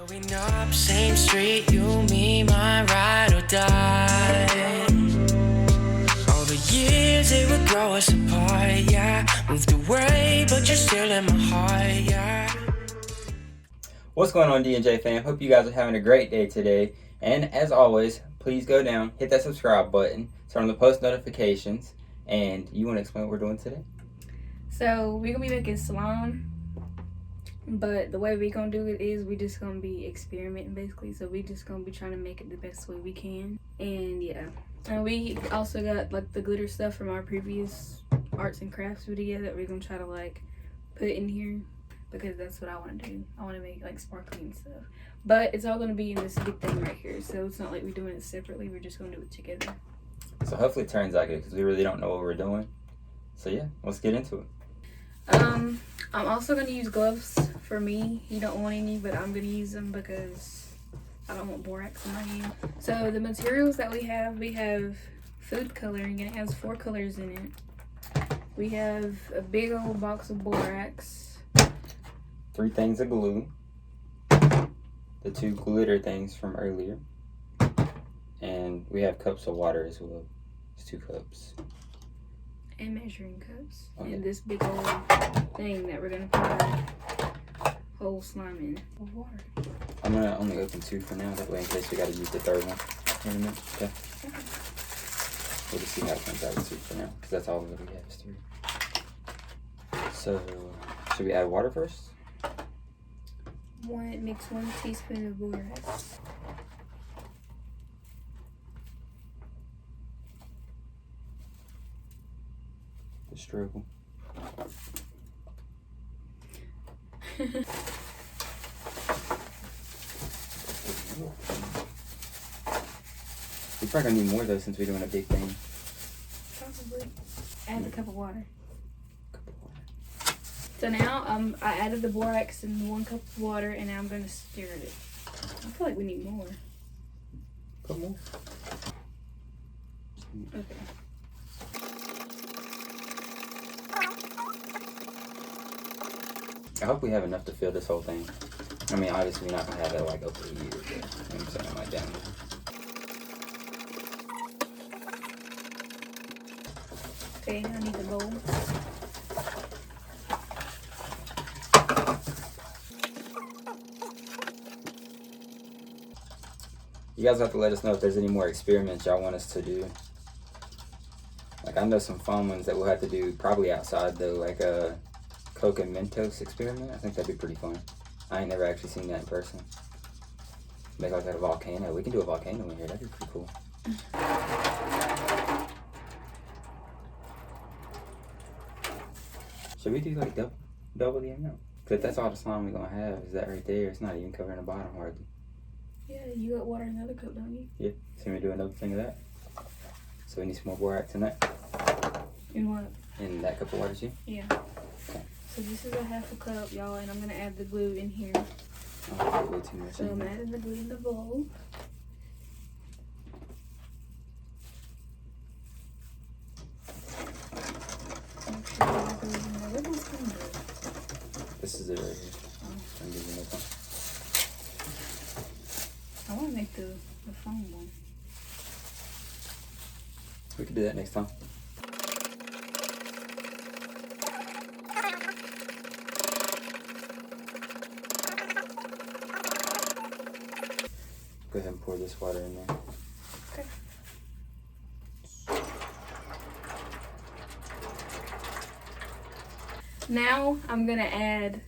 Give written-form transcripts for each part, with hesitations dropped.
Growing up, same street, you, me, my ride or die. All the years it would grow us apart, yeah. Moved away, but you're still in my heart, yeah. What's going on, D&J fam? Hope you guys are having a great day today. And as always, please go down, hit that subscribe button, turn on the post notifications. And you want to explain what we're doing today? So we're gonna be making slime, but the way we gonna do it is we just gonna be experimenting basically. So we just gonna be trying to make it the best way we can. And yeah, and we also got like the glitter stuff from our previous arts and crafts video that we're gonna try to like put in here because that's what I want to do. I want to make like sparkling stuff, but it's all gonna be in this big thing right here. So it's not like we're doing it separately. We're just gonna do it together. So hopefully it turns out good because we really don't know what we're doing. So yeah, let's get into it. I'm also gonna use gloves for me. You don't want any, but I'm gonna use them because I don't want borax in my hand. So the materials that we have food coloring, and it has 4 colors in it. We have a big old box of borax, 3 things of glue, the 2 glitter things from earlier, and we have cups of water as well. It's 2 cups. and measuring cups, Okay. and this big old thing that we're gonna put our whole slime in of water. I'm gonna only open 2 for now, that way in case we gotta use the 3rd one in a minute. Okay. We'll just see how it comes out with 2 for now, because that's all we really have is 3. So, should we add water first? Mix 1 teaspoon of borax. The struggle. We're probably gonna need more though since we're doing a big thing. Probably. Add a cup of water. So now I added the borax in 1 cup of water, and now I'm gonna stir it. I feel like we need more. Put more. Okay. I hope we have enough to fill this whole thing. I mean, obviously we're not gonna have it like over the years, but you know what I'm saying, like down there. Okay, I need the bowl. You guys have to let us know if there's any more experiments y'all want us to do. Like I know some fun ones that we'll have to do probably outside though, like a Coke and Mentos experiment. I think that'd be pretty fun. I ain't never actually seen that in person. Make like that a volcano. We can do a volcano in here. That'd be pretty cool. Should we do like double the amount? Cause if that's all the slime we're gonna have, is that right there? It's not even covering the bottom hardly. Yeah, you got water in the other cup, don't you? Yeah. So we do another thing of that. So we need some more borax in that. In what? In that cup of water too. Yeah. Okay. So this is a 1/2 cup, y'all, and I'm gonna add the glue in here. Oh, way too much. So I'm adding the glue in the bowl. Make sure the glue is in there. Where does it go? This is it right here. I'm giving it one. I want to make the foam one. We can do that next time. Go ahead and pour this water in there. Okay. Now I'm gonna add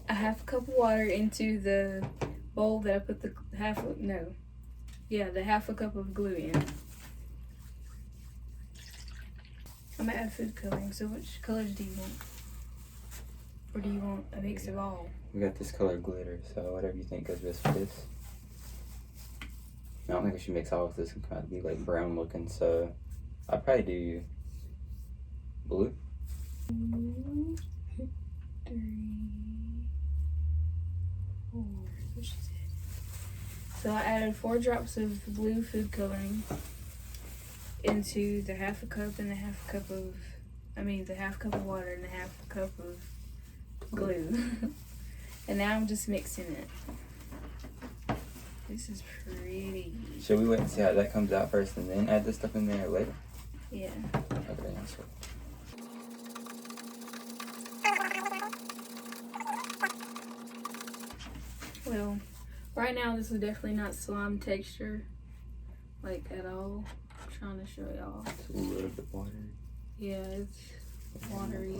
a 1/2 cup of water into the bowl that I put the 1/2 cup of glue in. I'm gonna add food coloring. So which colors do you want? Or do you want a mix of all? We got this color glitter, so whatever you think goes best for this. I don't think we should mix all of this and kind of be like brown looking, so I'd probably do blue. 2, 3, 4. What she said. So I added 4 drops of blue food coloring into the 1/2 cup and the 1/2 cup of, the 1/2 cup of water and the 1/2 cup of glue. And now I'm just mixing it. This is pretty. Should we wait and see how that comes out first and then add this stuff in there later? Yeah. Okay, that's right. Well, right now this is definitely not slime texture, like at all. I'm trying to show y'all. It's a little bit watery. Yeah, it's watery.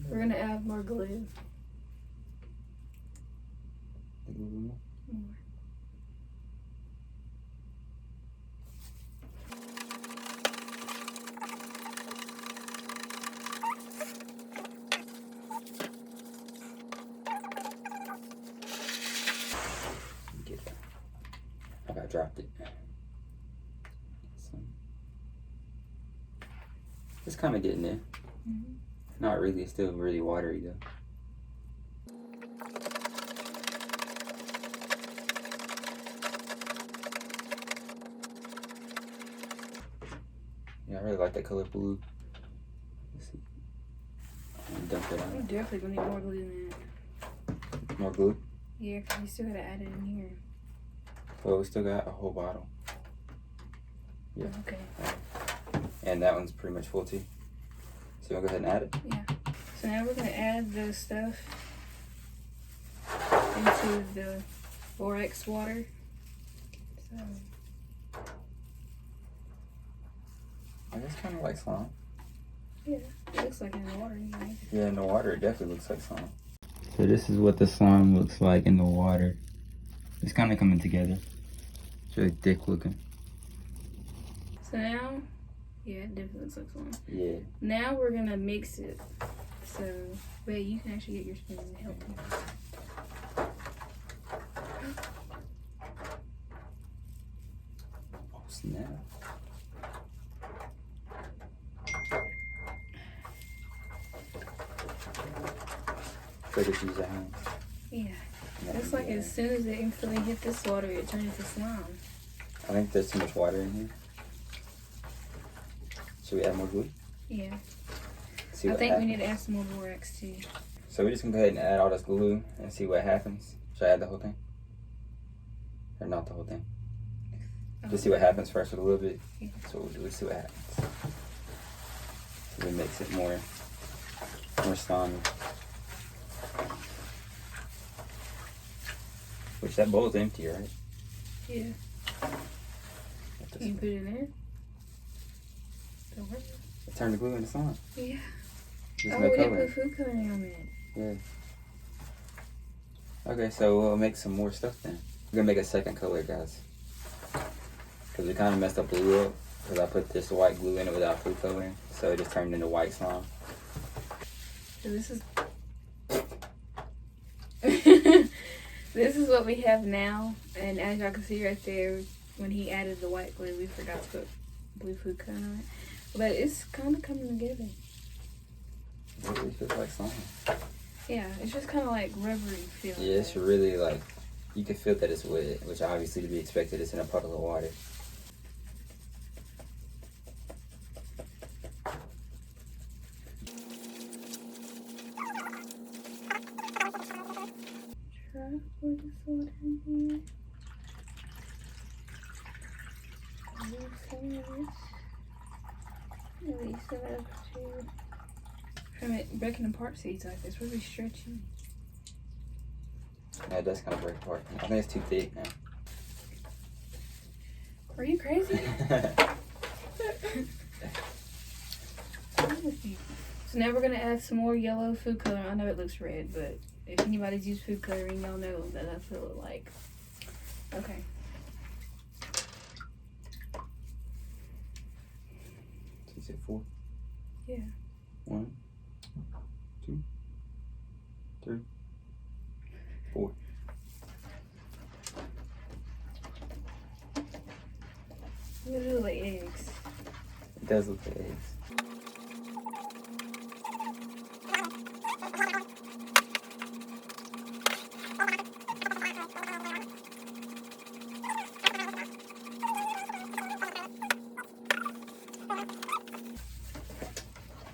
We're gonna add more glue. More. Get it. I got dropped it. It's kind of getting there. Mm-hmm. Not really. It's still really watery though. Yeah, I really like that color blue. Let's see. I'm dump it We're out. definitely gonna need more glue than that. More glue. Yeah, because we still gotta add it in here. Well, we still got a whole bottle. Yeah. Okay. And that one's pretty much full too. So you want to go ahead and add it? Yeah. So now we're gonna add the stuff into the borax water. So I guess kind of like slime. yeah, it looks like in the water anyway. Yeah, in the water, it definitely looks like slime. So this is what the slime looks like in the water. It's kind of coming together. It's really thick looking. So now, yeah, it definitely looks like slime. Yeah. Now we're gonna mix it. So, wait, you can actually get your spoon and help me. Oh, snap. So just use your hands. Yeah. And that It's would like be, as soon as it instantly hit this water, it turns into slime. I think there's too much water in here. Should we add more glue? Yeah. See I what think we happens. need to add some more borax too. So we're just gonna go ahead and add all this glue and see what happens. Should I add the whole thing? Or not the whole thing? Just see what happens first with a little bit. Yeah. So we'll do. Let's see what happens. So we mix it more slimy. Which that bowl's empty, right? Yeah. Let this- Can you put it in there? Don't worry. Turn the glue into slime. Yeah. There's Oh, no we didn't color. put food coloring on that. Yeah. Okay, so we'll make some more stuff then. We're gonna make a second color, guys. Because we kind of messed up the glue up. Because I put this white glue in it without food coloring. So it just turned into white slime. So this is this is what we have now, and as y'all can see right there, when he added the white glue, we forgot to put blue food color on it. But it's kind of coming together. It really feels like slime. Yeah, it's just kind of like rubbery feel. Yeah, it's really like, you can feel that it's wet, which obviously to be expected. It's in a puddle of water. Try to pour this water in here. Use some of this. Release it up to. From it breaking apart seeds like this, really stretchy. Yeah, it does kind of break apart. I think it's too thick now. Are you crazy? So now we're gonna add some more yellow food color. I know it looks red, but if anybody's used food coloring, y'all know that that's what it look like. Okay. Is it 4? Yeah. 1, 2, 3, 4. It look like eggs. It does look like eggs.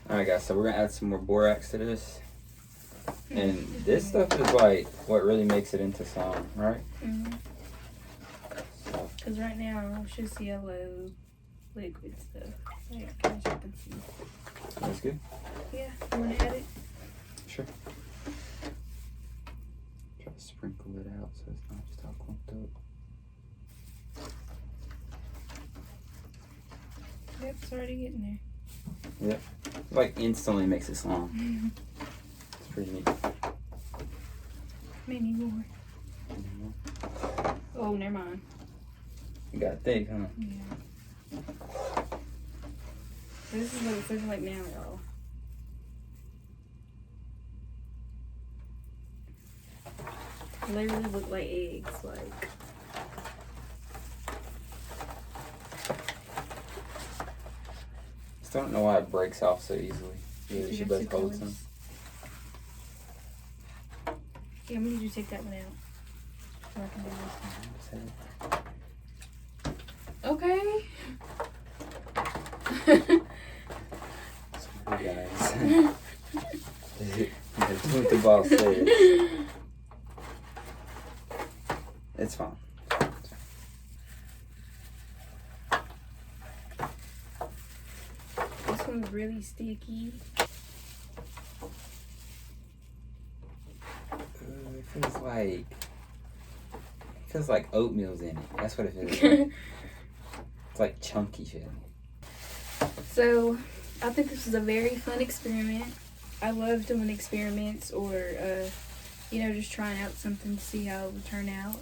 Alright guys, so we're gonna add some more borax to this. And this stuff is like what really makes it into slime, right? Mm-hmm. Because right now it's just yellow liquid stuff. Yeah, as you can see. That's good. Yeah, you want to add it? Sure. Try to sprinkle it out so it's not just all clumped up. Yep, it's already getting Yep. Like instantly makes it slime. there. It's pretty neat. Maybe more. Oh, never mind. You got thick, huh? Yeah. This is what it's looking like now, y'all. They really look like eggs, like. Still don't know why it breaks off so easily. Yeah, we See, should that's both the hold some. colors. Yeah, I'm gonna need you to take that one out. So I can do this one. Okay. Sorry, guys. That's what the boss said. It's fine. This one's really sticky. It feels like oatmeal's in it. That's what it feels like. It's like chunky feeling. So, I think this was a very fun experiment. I love doing experiments or, just trying out something to see how it would turn out.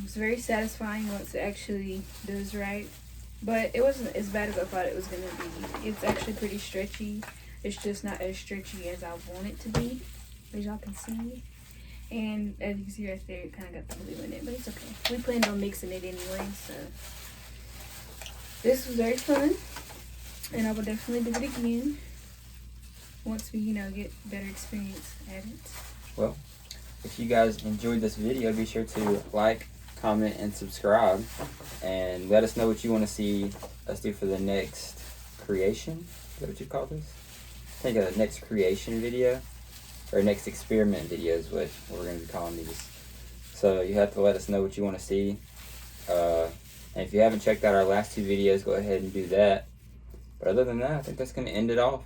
It's very satisfying once it actually does right. But it wasn't as bad as I thought it was going to be. It's actually pretty stretchy. It's just not as stretchy as I want it to be, as y'all can see. And as you can see right there, it kind of got the glue in it, but it's okay. We planned on mixing it anyway, so. This was very fun, and I will definitely do it again once we, get better experience at it. Well, if you guys enjoyed this video, be sure to like, comment, and subscribe. And let us know what you want to see us do for the next creation. Is that what you call this? I think the next creation video. Or next experiment video is what we're going to be calling these. So you have to let us know what you want to see. And if you haven't checked out our last two videos, go ahead and do that. But other than that, I think that's going to end it off.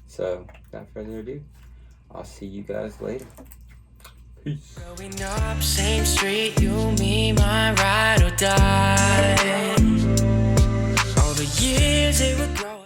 So without further ado, I'll see you guys later. Peace. Growing up, same street, you, me, my ride or die. All the years they would go.